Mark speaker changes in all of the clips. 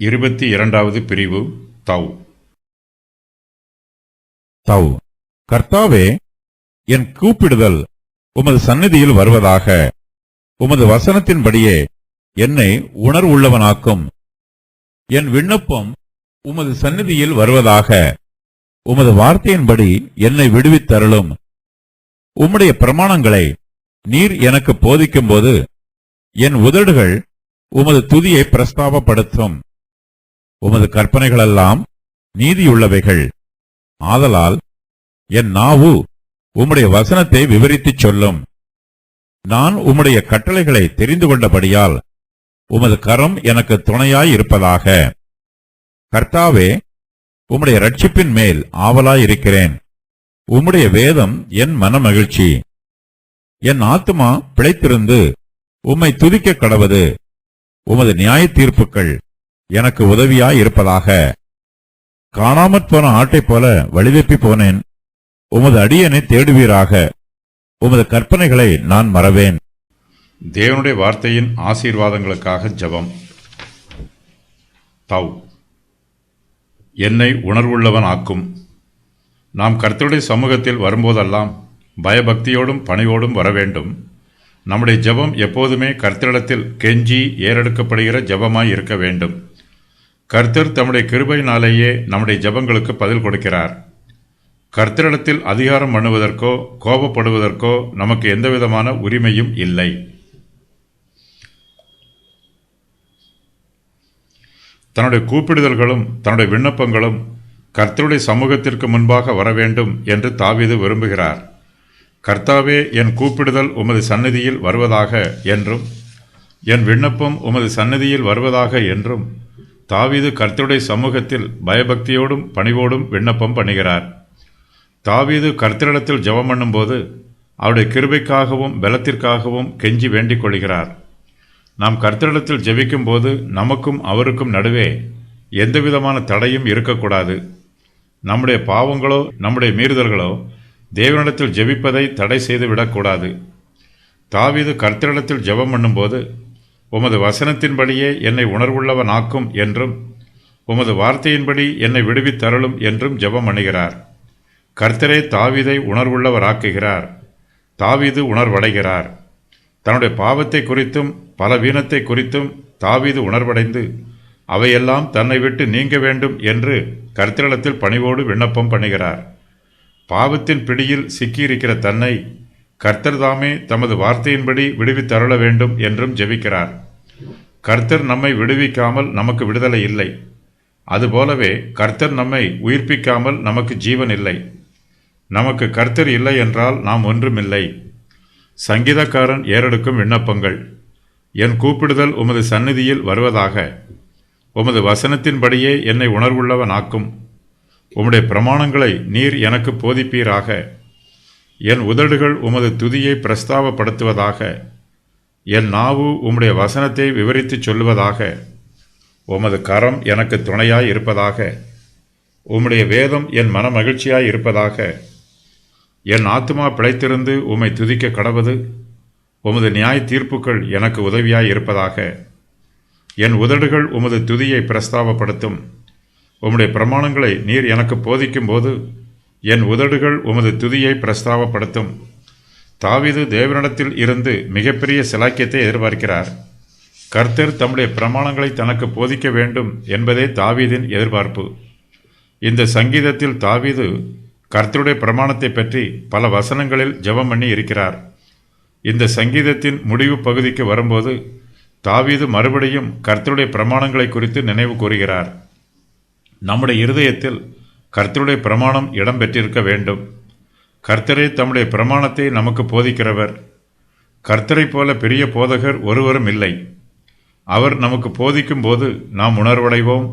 Speaker 1: 22வது பிரிவு தவ்.
Speaker 2: தவ். கர்த்தாவே, என் கூப்பிடுதல் உமது சந்நிதியில் வருவதாக. உமது வசனத்தின்படியே என்னை உணர்வுள்ளவனாக்கும். என் விண்ணப்பம் உமது சந்நிதியில் வருவதாக. உமது வார்த்தையின்படி என்னை விடுவித்தருளும். உம்முடைய பிரமாணங்களை நீர் எனக்கு போதிக்கும்போது என் உதடுகள் உமது துதியை பிரஸ்தாபப்படுத்தும். உமது கற்பனைகளெல்லாம் நீதியுள்ளவைகள். ஆதலால் என் நாவு உம்முடைய வசனத்தை விவரித்துச் சொல்லும். நான் உம்முடைய கட்டளைகளை தெரிந்து கொண்டபடியால் உமது கரம் எனக்கு துணையாயிருப்பதாக. கர்த்தாவே, உம்முடைய இரட்சிப்பின் மேல் ஆவலாயிருக்கிறேன். உம்முடைய வேதம் என் மனமகிழ்ச்சி. என் ஆத்துமா பிழைத்திருந்து உம்மை துதிக்க கடவது. உமது நியாய தீர்ப்புகள் எனக்கு உதவியாயிருப்பதாக. காணாமற் போன ஆட்டைப் போல வழிதப்பி போனேன். உமது அடியனை தேடுவீராக. உமது கற்பனைகளை நான் மறவேன்.
Speaker 1: தேவனுடைய வார்த்தையின் ஆசீர்வாதங்களுக்காக ஜெபம். தவ். என்னை உணர்வுள்ளவன் ஆக்கும். நாம் கர்த்தருடைய சமூகத்தில் வரும்போதெல்லாம் பயபக்தியோடும் பணிவோடும் வரவேண்டும். நம்முடைய ஜெபம் எப்போதுமே கர்த்தரிடத்தில் கெஞ்சி ஏறெடுக்கப்படுகிற ஜெபமாய் இருக்க வேண்டும். கர்த்தர் தம்முடைய கிருபையினாலேயே நம்முடைய ஜெபங்களுக்கு பதில் கொடுக்கிறார். கர்த்தரிடத்தில் அதிகாரம் பண்ணுவதற்கோ கோபப்படுவதற்கோ நமக்கு எந்தவிதமான உரிமையும் இல்லை. தன்னுடைய கூப்பிடுதல்களும் தன்னுடைய விண்ணப்பங்களும் கர்த்தருடைய சமூகத்திற்கு முன்பாக வர வேண்டும் என்று தாவீது விரும்புகிறார். கர்த்தாவே, என் கூப்பிடுதல் உமது சந்நிதியில் வருவதாக என்றும் என் விண்ணப்பம் உமது சந்நிதியில் வருவதாக என்றும் தாவீது கர்த்தருடைய சமூகத்தில் பயபக்தியோடும் பணிவோடும் விண்ணப்பம் பண்ணுகிறார். தாவீது கர்த்தரிடத்தில் ஜெபம் பண்ணும்போது அவருடைய கிருபைக்காகவும் பலத்திற்காகவும் கெஞ்சி வேண்டிக் கொள்கிறார். நாம் கர்த்தரிடத்தில் ஜெபிக்கும் போது நமக்கும் அவருக்கும் நடுவே எந்தவிதமான தடையும் இருக்கக்கூடாது. நம்முடைய பாவங்களோ நம்முடைய மீறுதல்களோ தேவனிடத்தில் ஜெபிப்பதை தடை செய்து விடக்கூடாது. தாவீது கர்த்தரிடத்தில் ஜெபம் பண்ணும்போது உமது வசனத்தின்படியே என்னை உணர்வுள்ளவனாக்கும் என்றும் உமது வார்த்தையின்படி என்னை விடுவித்தருளும் என்றும் ஜெபம் பண்ணுகிறார். கர்த்தரே தாவீதை உணர்வுள்ளவராக்குகிறார். தாவீது உணர்வடைகிறார். தன்னுடைய பாவத்தை குறித்தும் பலவீனத்தை குறித்தும் தாவீது உணர்வடைந்து அவையெல்லாம் தன்னை விட்டு நீங்க வேண்டும் என்று கர்த்தரிடத்தில் பணிவோடு விண்ணப்பம் பண்ணுகிறார். பாவத்தின் பிடியில் சிக்கியிருக்கிற தன்னை கர்த்தர் தாமே தமது வார்த்தையின்படி விடுவித்தருள வேண்டும் என்றும் ஜெபிக்கிறார். கர்த்தர் நம்மை விடுவிக்காமல் நமக்கு விடுதலை இல்லை. அதுபோலவே கர்த்தர் நம்மை உயிர்ப்பிக்காமல் நமக்கு ஜீவன் இல்லை. நமக்கு கர்த்தர் இல்லை என்றால் நாம் ஒன்றுமில்லை. சங்கீதக்காரன் ஏறெடுக்கும் விண்ணப்பங்கள். என் கூப்பிடுதல் உமது சந்நிதியில் வருவதாக. உமது வசனத்தின்படியே என்னை உணர்வுள்ளவனாக்கும். உம்முடைய பிரமாணங்களை நீர் எனக்கு போதிப்பீராக. என் உதடுகள் உமது துதியை பிரஸ்தாபப்படுத்துவதாக. என் நாவு உம்முடைய வசனத்தை விவரித்துச் சொல்லுவதாக. உமது கரம் எனக்கு துணையாய் இருப்பதாக. உம்முடைய வேதம் என் மன மகிழ்ச்சியாய் இருப்பதாக. என் ஆத்துமா பிழைத்திருந்து உம்மை துதிக்க கடவது. உமது நியாய தீர்ப்புகள் எனக்கு உதவியாய் இருப்பதாக. என் உதடுகள் உமது துதியை பிரஸ்தாபப்படுத்தும். உம்முடைய பிரமாணங்களை நீர் எனக்கு போதிக்கும் போது என் உதடுகள் உமது துதியை பிரஸ்தாபப்படுத்தும். தாவீது தேவனிடத்தில் இருந்து மிகப்பெரிய சிலாக்கியத்தை எதிர்பார்க்கிறார். கர்த்தர் தம்முடைய பிரமாணங்களை தனக்கு போதிக்க வேண்டும் என்பதே தாவீதின் எதிர்பார்ப்பு. இந்த சங்கீதத்தில் தாவீது கர்த்தருடைய பிரமாணத்தை பற்றி பல வசனங்களில் ஜெபம் பண்ணி இருக்கிறார். இந்த சங்கீதத்தின் முடிவு பகுதிக்கு வரும்போது தாவீது மறுபடியும் கர்த்தருடைய பிரமாணங்களை குறித்து நினைவு கூறுகிறார். நம்முடைய இருதயத்தில் கர்த்தருடைய பிரமாணம் இடம்பெற்றிருக்க வேண்டும். கர்த்தரே தம்முடைய பிரமாணத்தை நமக்கு போதிக்கிறவர். கர்த்தரை போல பெரிய போதகர் ஒருவரும் இல்லை. அவர் நமக்கு போதிக்கும் போது நாம் உணர்வடைவோம்.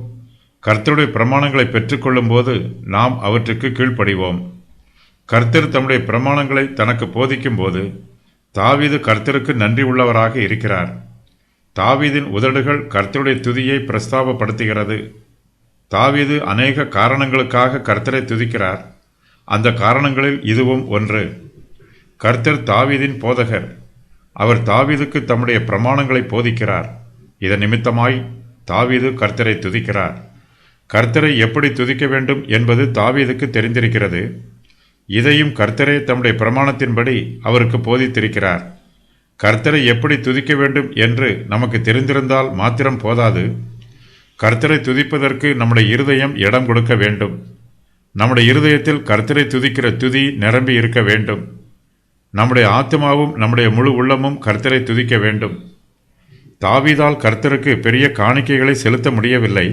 Speaker 1: கர்த்தருடைய பிரமாணங்களை பெற்றுக்கொள்ளும் போது நாம் அவற்றுக்கு கீழ்ப்படிவோம். கர்த்தர் தம்முடைய பிரமாணங்களை தனக்கு போதிக்கும் போது தாவீது கர்த்தருக்கு நன்றி உள்ளவராக இருக்கிறார். தாவீதின் உதடுகள் கர்த்தருடைய துதியை பிரஸ்தாபப்படுத்துகிறது. தாவீது அநேக காரணங்களுக்காக கர்த்தரை துதிக்கிறார். அந்த காரணங்களில் இதுவும் ஒன்று. கர்த்தர் தாவீதின் போதகர். அவர் தாவீதுக்கு தம்முடைய பிரமாணங்களை போதிக்கிறார். இதன் நிமித்தமாய் தாவீது கர்த்தரை துதிக்கிறார். கர்த்தரை எப்படி துதிக்க வேண்டும் என்பது தாவீதுக்கு தெரிந்திருக்கிறது. இதையும் கர்த்தரே தம்முடைய பிரமாணத்தின்படி அவருக்கு போதித்திருக்கிறார். கர்த்தரை எப்படி துதிக்க வேண்டும் என்று நமக்கு தெரிந்திருந்தால் மாத்திரம் போதாது. கர்த்தரை துதிப்பதற்கு நம்முடைய இருதயம் இடம் கொடுக்க வேண்டும். நம்முடைய இருதயத்தில் கர்த்தரை துதிக்கிற துதி நிரம்பி இருக்க வேண்டும். நம்முடைய ஆத்மாவும் நம்முடைய முழு உள்ளமும் கர்த்தரை துதிக்க வேண்டும். தாவீதால் கர்த்தருக்கு பெரிய காணிக்கைகளை செலுத்த முடியவில்லை.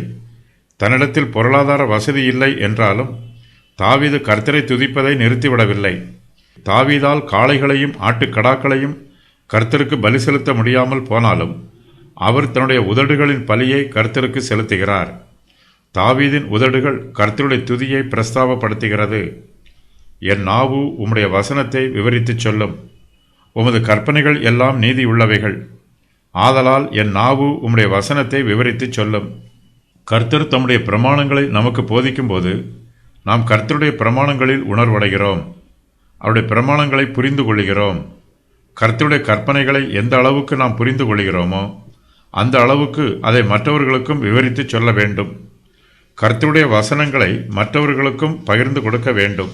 Speaker 1: தன்னிடத்தில் பொருளாதார வசதி இல்லை என்றாலும் தாவீது கர்த்தரை துதிப்பதை நிறுத்திவிடவில்லை. தாவீதால் காளைகளையும் ஆட்டுக்கடாக்களையும் கர்த்தருக்கு பலி செலுத்த முடியாமல் போனாலும் அவர் தன்னுடைய உதடுகளின் பலியை கர்த்தருக்கு செலுத்துகிறார். தாவீதின் உதடுகள் கர்த்தருடைய துதியை பிரஸ்தாபப்படுத்துகிறது. என் நாவு உம்முடைய வசனத்தை விவரித்துச் சொல்லும். உமது கற்பனைகள் எல்லாம் நீதி உள்ளவைகள். ஆதலால் என் நாவு உம்முடைய வசனத்தை விவரித்துச் சொல்லும். கர்த்தர் தம்முடைய பிரமாணங்களை நமக்கு போதிக்கும்போது நாம் கர்த்தருடைய பிரமாணங்களில் உணர்வடைகிறோம். அவருடைய பிரமாணங்களை புரிந்து கொள்கிறோம். கர்த்தருடைய கற்பனைகளை எந்த அளவுக்கு நாம் புரிந்து கொள்கிறோமோ அந்த அளவுக்கு அதை மற்றவர்களுக்கும் விவரித்து சொல்ல வேண்டும். கர்த்தருடைய வசனங்களை மற்றவர்களுக்கும் பகிர்ந்து கொடுக்க வேண்டும்.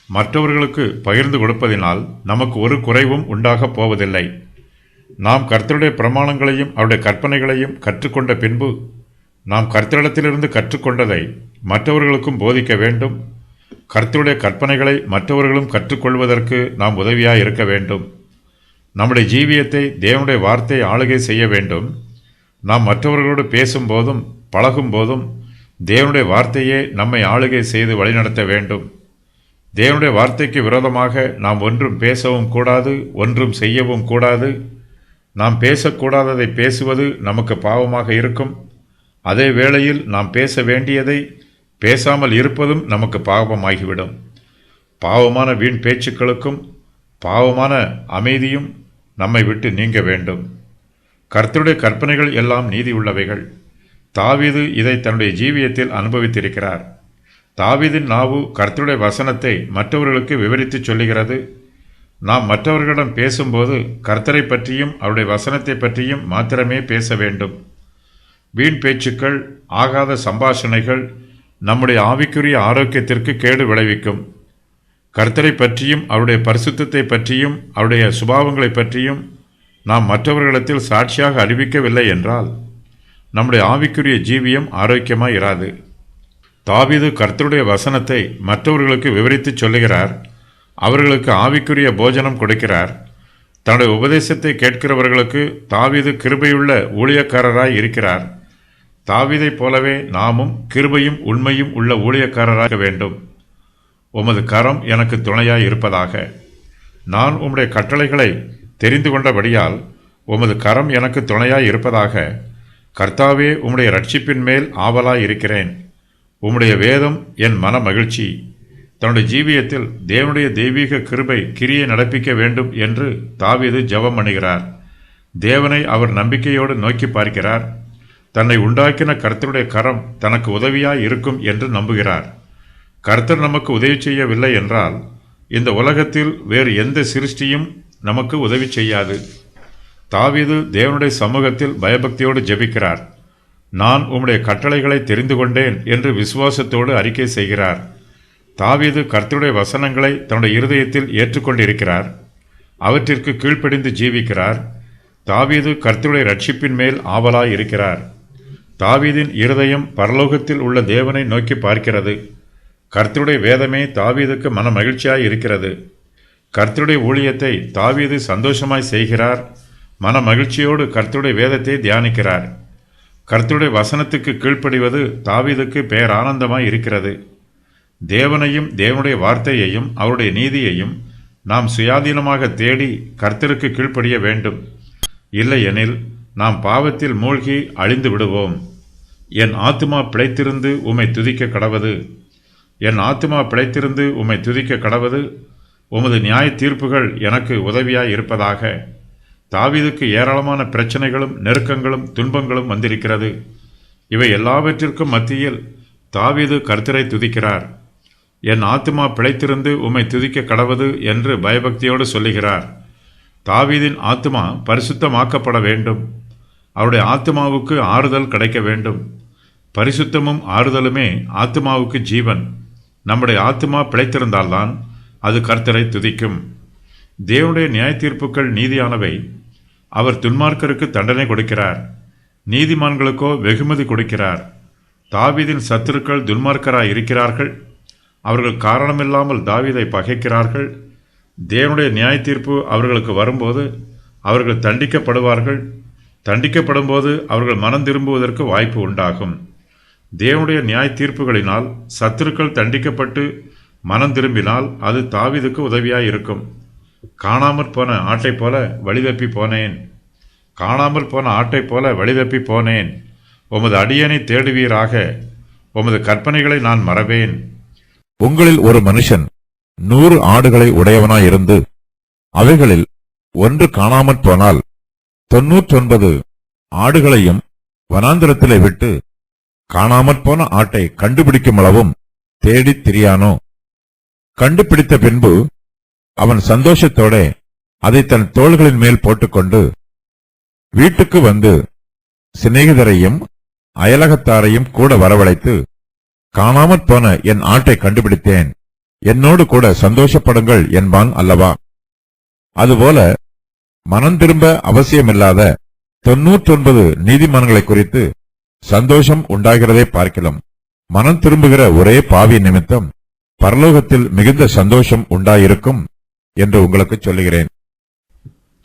Speaker 1: மற்றவர்களுக்கு பகிர்ந்து கொடுப்பதினால் நமக்கு ஒரு குறைவும் உண்டாகப் போவதில்லை. நாம் கர்த்தருடைய பிரமாணங்களையும் அவருடைய கற்பனைகளையும் கற்றுக்கொண்ட பின்பு நாம் கர்த்தரிடத்திலிருந்து கற்றுக்கொண்டதை மற்றவர்களுக்கும் போதிக்க வேண்டும். கர்த்தருடைய கற்பனைகளை மற்றவர்களும் கற்றுக்கொள்வதற்கு நாம் உதவியாக இருக்க வேண்டும். நம்முடைய ஜீவியத்தை தேவனுடைய வார்த்தை ஆளுகை செய்ய வேண்டும். நாம் மற்றவர்களோடு பேசும்போதும் பழகும்போதும் தேவனுடைய வார்த்தையே நம்மை ஆளுகை செய்து வழிநடத்த வேண்டும். தேவனுடைய வார்த்தைக்கு விரோதமாக நாம் ஒன்றும் பேசவும் கூடாது, ஒன்றும் செய்யவும் கூடாது. நாம் பேசக்கூடாததை பேசுவது நமக்கு பாவமாக இருக்கும். அதே வேளையில் நாம் பேச வேண்டியதை பேசாமல் இருப்பதும் நமக்கு பாவமாகிவிடும். பாவமான வீண் பேச்சுக்களுக்கும் பாவமான அமைதியும் நம்மை விட்டு நீங்க வேண்டும். கர்த்தருடைய கற்பனைகள் எல்லாம் நீதி உள்ளவைகள். தாவீது இதை தன்னுடைய ஜீவியத்தில் அனுபவித்திருக்கிறார். தாவீதின் நாவு கர்த்தருடைய வசனத்தை மற்றவர்களுக்கு விவரித்து சொல்லுகிறது. நாம் மற்றவர்களிடம் பேசும்போது கர்த்தரை பற்றியும் அவருடைய வசனத்தை பற்றியும் மாத்திரமே பேச வேண்டும். வீண் பேச்சுக்கள், ஆகாத சம்பாஷணைகள் நம்முடைய ஆவிக்குரிய ஆரோக்கியத்திற்கு கேடு விளைவிக்கும். கர்த்தரை பற்றியும் அவருடைய பரிசுத்தத்தை பற்றியும் அவருடைய சுபாவங்களை பற்றியும் நாம் மற்றவர்களிடத்தில் சாட்சியாக அறிவிக்கவில்லை என்றால் நம்முடைய ஆவிக்குரிய ஜீவியம் ஆரோக்கியமாய் இராது. தாவீது கர்த்தருடைய வசனத்தை மற்றவர்களுக்கு விவரித்து சொல்லுகிறார். அவர்களுக்கு ஆவிக்குரிய போஜனம் கொடுக்கிறார். தன்னுடைய உபதேசத்தை கேட்கிறவர்களுக்கு தாவீது கிருபையுள்ள ஊழியக்காரராய் இருக்கிறார். தாவீதைப் போலவே நாமும் கிருபையும் உண்மையும் உள்ள ஊழியக்காரராக வேண்டும். உமது கரம் எனக்கு துணையாய் இருப்பதாக. நான் உம்முடைய கட்டளைகளை தெரிந்து கொண்டபடியால் உமது கரம் எனக்கு துணையாய் இருப்பதாக. கர்த்தாவே, உம்முடைய இரட்சிப்பின் மேல் ஆவலாய் இருக்கிறேன். உம்முடைய வேதம் என் மன மகிழ்ச்சி. தன்னுடைய ஜீவியத்தில் தேவனுடைய தெய்வீக கிருபை கிரியை நடப்பிக்க வேண்டும் என்று தாவீது ஜெபம் பண்ணுகிறார். தேவனை அவர் நம்பிக்கையோடு நோக்கி பார்க்கிறார். தன்னை உண்டாக்கின கர்த்தருடைய கரம் தனக்கு உதவியாய் இருக்கும் என்று நம்புகிறார். கர்த்தர் நமக்கு உதவி செய்யவில்லை என்றால் இந்த உலகத்தில் வேறு எந்த சிருஷ்டியும் நமக்கு உதவி செய்யாது. தாவீது தேவனுடைய சமூகத்தில் பயபக்தியோடு ஜெபிக்கிறார். நான் உம்முடைய கட்டளைகளை தெரிந்து கொண்டேன் என்று விசுவாசத்தோடு அறிக்கை செய்கிறார். தாவீது கர்த்தருடைய வசனங்களை தன்னுடைய இருதயத்தில் ஏற்றுக்கொண்டிருக்கிறார். அவற்றிற்கு கீழ்ப்படிந்து ஜீவிக்கிறார். தாவீது கர்த்தருடைய இரட்சிப்பின் மேல் ஆவலாய் இருக்கிறார். தாவீதின் இருதயம் பரலோகத்தில் உள்ள தேவனை நோக்கி பார்க்கிறது. கர்த்தருடைய வேதமே தாவீதுக்கு மன மகிழ்ச்சியாய் இருக்கிறது. கர்த்தருடைய ஊழியத்தை தாவீது சந்தோஷமாய் செய்கிறார். மன மகிழ்ச்சியோடு கர்த்தருடைய வேதத்தை தியானிக்கிறார். கர்த்தருடைய வசனத்துக்கு கீழ்ப்படிவது தாவீதுக்கு பேரானந்தமாய் இருக்கிறது. தேவனையும் தேவனுடைய வார்த்தையையும் அவருடைய நீதியையும் நாம் சுயாதீனமாக தேடி கர்த்தருக்கு கீழ்ப்படிய வேண்டும். இல்லையெனில் நாம் பாவத்தில் மூழ்கி அழிந்து விடுவோம். என் ஆத்துமா பிழைத்திருந்து உம்மை துதிக்க கடவது. என் ஆத்துமா பிழைத்திருந்து உம்மை துதிக்க கடவது. உமது நியாய தீர்ப்புகள் எனக்கு உதவியாய் இருப்பதாக. தாவீதுக்கு ஏராளமான பிரச்சனைகளும் நெருக்கங்களும் துன்பங்களும் வந்திருக்கிறது. இவை எல்லாவற்றிற்கும் மத்தியில் தாவீது கர்த்தரை துதிக்கிறார். என் ஆத்துமா பிழைத்திருந்து உம்மை துதிக்க கடவது என்று பயபக்தியோடு சொல்லுகிறார். தாவீதின் ஆத்துமா பரிசுத்தமாக்கப்பட வேண்டும். அவருடைய ஆத்மாவுக்கு ஆறுதல் கிடைக்க வேண்டும். பரிசுத்தமும் ஆறுதலுமே ஆத்மாவுக்கு ஜீவன். நம்முடைய ஆத்மா பிழைத்திருந்தால்தான் அது கர்த்தரை துதிக்கும். தேவனுடைய நியாய தீர்ப்புகள் நீதியானவை. அவர் துன்மார்க்கருக்கு தண்டனை கொடுக்கிறார், நீதிமான்களுக்கோ வெகுமதி கொடுக்கிறார். தாவீதின் சத்துருக்கள் துன்மார்க்கராய் இருக்கிறார்கள். அவர்கள் காரணமில்லாமல் தாவீதை பகைக்கிறார்கள். தேவனுடைய நியாய தீர்ப்பு அவர்களுக்கு வரும்போது அவர்கள் தண்டிக்கப்படுவார்கள். தண்டிக்கப்படும் போது அவர்கள் மனம் திரும்புவதற்கு வாய்ப்பு உண்டாகும். தேவனுடைய நியாய தீர்ப்புகளினால் சத்துருக்கள் தண்டிக்கப்பட்டு மனம் திரும்பினால் அது தாவீதுக்கு உதவியாய் இருக்கும். காணாமற் போன ஆட்டை போல வழிதப்பி போனேன், காணாமல் போன ஆட்டை போல வழிதப்பி போனேன். உமது அடியனை தேடுவீராக, உமது கற்பனைகளை நான் மறவேன்.
Speaker 2: உங்களில் ஒரு மனுஷன் 100 ஆடுகளை உடையவனாயிருந்து அவைகளில் ஒன்று காணாமற் போனால் 99 ஆடுகளையும் வனாந்திரத்திலே விட்டு காணாமற் போன ஆட்டை கண்டுபிடிக்கும் அளவும் தேடித் திரியானோ? கண்டுபிடித்த பின்பு அவன் சந்தோஷத்தோட அதை தன் தோள்களின் மேல் போட்டுக்கொண்டு வீட்டுக்கு வந்து சிநேகிதரையும் அயலகத்தாரையும் கூட வரவழைத்து, காணாமற் போன என் ஆட்டை கண்டுபிடித்தேன், என்னோடு கூட சந்தோஷப்படுங்கள் என்பான் அல்லவா? அதுபோல மனம் திரும்ப அவசியமில்லாத 99 நீதிமான்களை குறித்து சந்தோஷம் உண்டாகிறதை பார்க்கலாம். மனம் திரும்புகிற ஒரே பாவி நிமித்தம் பரலோகத்தில் மிகுந்த சந்தோஷம் உண்டாயிருக்கும் என்று உங்களுக்கு சொல்லுகிறேன்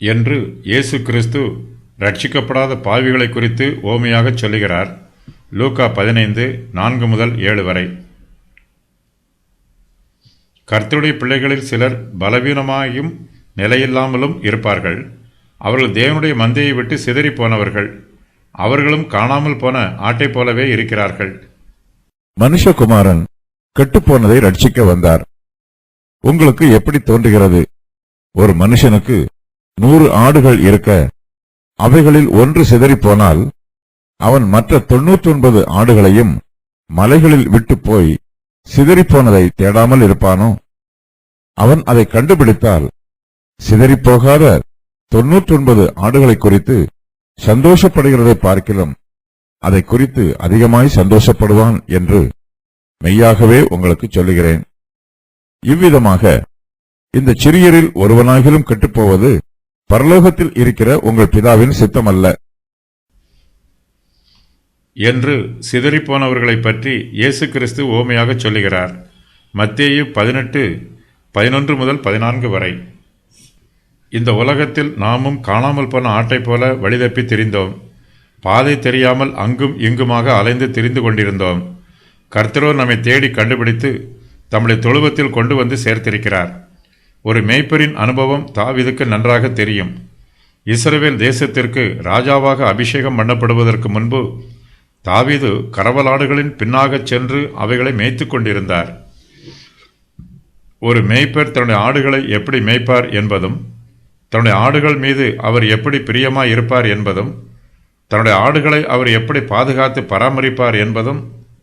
Speaker 1: என்று இயேசு கிறிஸ்து ரட்சிக்கப்படாத பாவிகளை குறித்து ஓமையாக சொல்லுகிறார். லூக்கா 15:4-7 வரை. கர்த்தருடைய பிள்ளைகளில் சிலர் பலவீனமாயும் நிலையில்லாமலும் இருப்பார்கள். அவர்கள் தேவனுடைய மந்தையை விட்டு சிதறி போனவர்கள். அவர்களும் காணாமல் போன ஆட்டை போலவே இருக்கிறார்கள்.
Speaker 2: மனுஷகுமாரன் கெட்டுப்போனதை ரட்சிக்க வந்தார். உங்களுக்கு எப்படி தோன்றுகிறது? ஒரு மனுஷனுக்கு 100 ஆடுகள் இருக்க அவைகளில் ஒன்று சிதறிப்போனால் அவன் மற்ற 99 ஆடுகளையும் மலைகளில் விட்டு போய் சிதறிப்போனதை தேடாமல் இருப்பானோ? அவன் அதை கண்டுபிடித்தால் சிதறிப்போகாத 99 ஆடுகளை குறித்து சந்தோஷப்படுகிறதை பார்க்கிலும் அதை குறித்து அதிகமாய் சந்தோஷப்படுவான் என்று மெய்யாகவே உங்களுக்கு சொல்லுகிறேன். இவ்விதமாக இந்த சிறியரில் ஒருவனாகிலும் கெட்டுப்போவது பரலோகத்தில் இருக்கிற உங்கள் பிதாவின் சித்தமல்ல
Speaker 1: என்று சிதறிப்போனவர்களை பற்றி இயேசு கிறிஸ்து ஓமையாக சொல்லுகிறார். மத்தேயு 18:11-14 வரை. இந்த உலகத்தில் நாமும் காணாமல் போன ஆட்டை போல வழிதப்பி திரிந்தோம். பாதை தெரியாமல் அங்கும் இங்குமாக அலைந்து திரிந்து கொண்டிருந்தோம். கர்த்தரோ நம்மை தேடி கண்டுபிடித்து தம்முடைய தொழுவத்தில் கொண்டு வந்து சேர்த்திருக்கிறார். ஒரு மேய்ப்பரின் அனுபவம் தாவீதுக்கு நன்றாக தெரியும். இஸ்ரவேல் தேசத்திற்கு ராஜாவாக அபிஷேகம் பண்ணப்படுவதற்கு முன்பு தாவீது கறவலாடுகளின் பின்னாகச் சென்று அவைகளை மேய்த்து கொண்டிருந்தார். ஒரு மேய்ப்பர் தன்னுடைய ஆடுகளை எப்படி மேய்ப்பார் என்பதும், தன்னுடைய ஆடுகள் மீது அவர் எப்படி பிரியமாய் இருப்பார் என்பதும், தன்னுடைய ஆடுகளை அவர் எப்படி பாதுகாத்து பராமரிப்பார் என்பதும்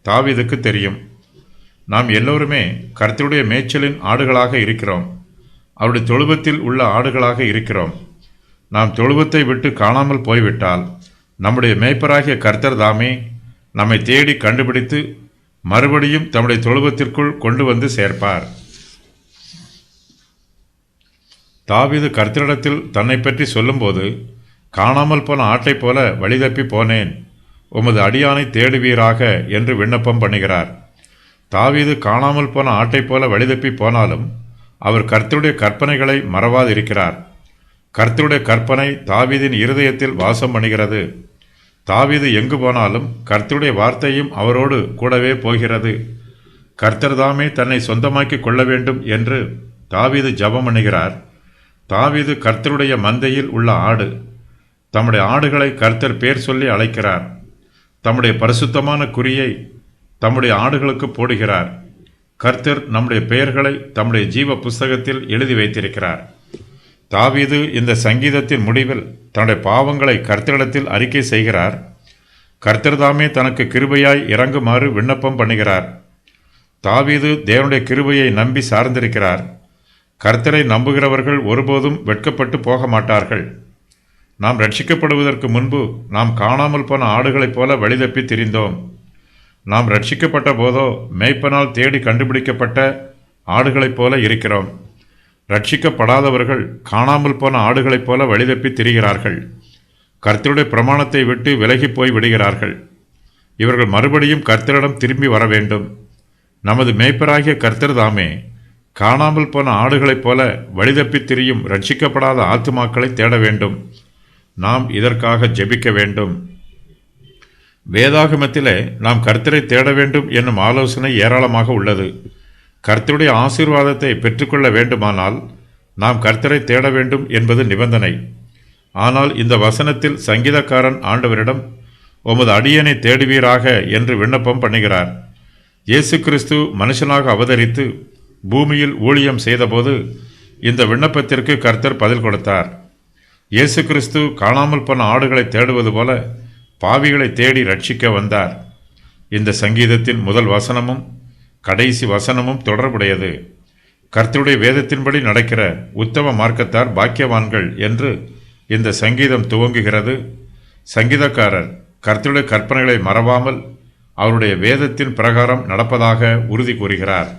Speaker 1: தாவீதுக்கு தெரியும். நாம் எல்லோருமே கர்த்தருடைய மேய்ச்சலின் ஆடுகளாக இருக்கிறோம். அவருடைய தொழுவத்தில் உள்ள ஆடுகளாக இருக்கிறோம். நாம் தொழுவத்தை விட்டு காணாமல் போய்விட்டால் நம்முடைய மேய்ப்பராகிய கர்த்தர் தாமே நம்மை தேடி கண்டுபிடித்து மறுபடியும் தம்முடைய தொழுவத்திற்குள் கொண்டு வந்து சேர்ப்பார். தாவீது கர்த்தரிடத்தில் தன்னை பற்றி சொல்லும்போது, காணாமல் போன ஆட்டை போல வழிதப்பி போனேன், உமது அடியானை தேடுவீராக என்று விண்ணப்பம் பண்ணுகிறார். தாவீது காணாமல் போன ஆட்டை போல வழிதப்பி போனாலும் அவர் கர்த்தருடைய கற்பனைகளை மறவாதிருக்கிறார். கர்த்தருடைய கற்பனை தாவீதின் இருதயத்தில் வாசம் பண்ணுகிறது. தாவீது எங்கு போனாலும் கர்த்தருடைய வார்த்தையும் அவரோடு கூடவே போகிறது. கர்த்தர் தாமே தன்னை சொந்தமாக்கி கொள்ள வேண்டும் என்று தாவீது ஜெபம் பண்ணுகிறார். தாவீது கர்த்தருடைய மந்தையில் உள்ள ஆடு. தம்முடைய ஆடுகளை கர்த்தர் பேர் சொல்லி அழைக்கிறார். தம்முடைய பரிசுத்தமான குறியை தம்முடைய ஆடுகளுக்கு போடுகிறார். கர்த்தர் நம்முடைய பெயர்களை தம்முடைய ஜீவ புஸ்தகத்தில் எழுதி வைத்திருக்கிறார். தாவீது இந்த சங்கீதத்தின் முடிவில் தன்னுடைய பாவங்களை கர்த்தரிடத்தில் அறிக்கை செய்கிறார். கர்த்தர் தாமே தனக்கு கிருபையாய் இறங்குமாறு விண்ணப்பம் பண்ணுகிறார். தாவீது தேவனுடைய கிருபையை நம்பி சார்ந்திருக்கிறார். கர்த்தரை நம்புகிறவர்கள் ஒருபோதும் வெட்கப்பட்டு போக மாட்டார்கள். நாம் ரட்சிக்கப்படுவதற்கு முன்பு நாம் காணாமல் போன ஆடுகளைப் போல வழிதப்பி திரிந்தோம். நாம் ரட்சிக்கப்பட்ட போதோ மேய்ப்பனால் தேடி கண்டுபிடிக்கப்பட்ட ஆடுகளைப் போல இருக்கிறோம். ரட்சிக்கப்படாதவர்கள் காணாமல் போன ஆடுகளைப் போல வழிதப்பி திரிகிறார்கள். கர்த்தருடைய பிரமாணத்தை விட்டு விலகி போய் விடுகிறார்கள். இவர்கள் மறுபடியும் கர்த்தரிடம் திரும்பி வர வேண்டும். நமது மேய்ப்பராகிய கர்த்தர் தாமே காணாமல் போன ஆடுகளைப் போல வழிதப்பி திரியும் ரட்சிக்கப்படாத ஆத்துமாக்களை தேட வேண்டும். நாம் இதற்காக ஜெபிக்க வேண்டும். வேதாகமத்திலே நாம் கர்த்தரை தேட வேண்டும் என்னும் ஆலோசனை ஏராளமாக உள்ளது. கர்த்தருடைய ஆசீர்வாதத்தை பெற்றுக்கொள்ள வேண்டுமானால் நாம் கர்த்தரை தேட வேண்டும் என்பது நிபந்தனை. ஆனால் இந்த வசனத்தில் சங்கீதக்காரன் ஆண்டவரிடம் உமது அடியனை தேடுவீராக என்று விண்ணப்பம் பண்ணுகிறார். இயேசு கிறிஸ்து மனுஷனாக அவதரித்து பூமியில் ஊழியம் செய்தபோது இந்த விண்ணப்பத்திற்கு கர்த்தர் பதில் கொடுத்தார். இயேசு கிறிஸ்து காணாமல் போன ஆடுகளை தேடுவது போல பாவிகளை தேடி ரட்சிக்க வந்தார். இந்த சங்கீதத்தின் முதல் வசனமும் கடைசி வசனமும் தொடர்புடையது. கர்த்தருடைய வேதத்தின்படி நடக்கிற உத்தம மார்க்கத்தார் பாக்கியவான்கள் என்று இந்த சங்கீதம் துவங்குகிறது. சங்கீதக்காரர் கர்த்தருடைய கற்பனைகளை மறவாமல் அவருடைய வேதத்தின் பிரகாரம் நடப்பதாக உறுதி கூறுகிறார்.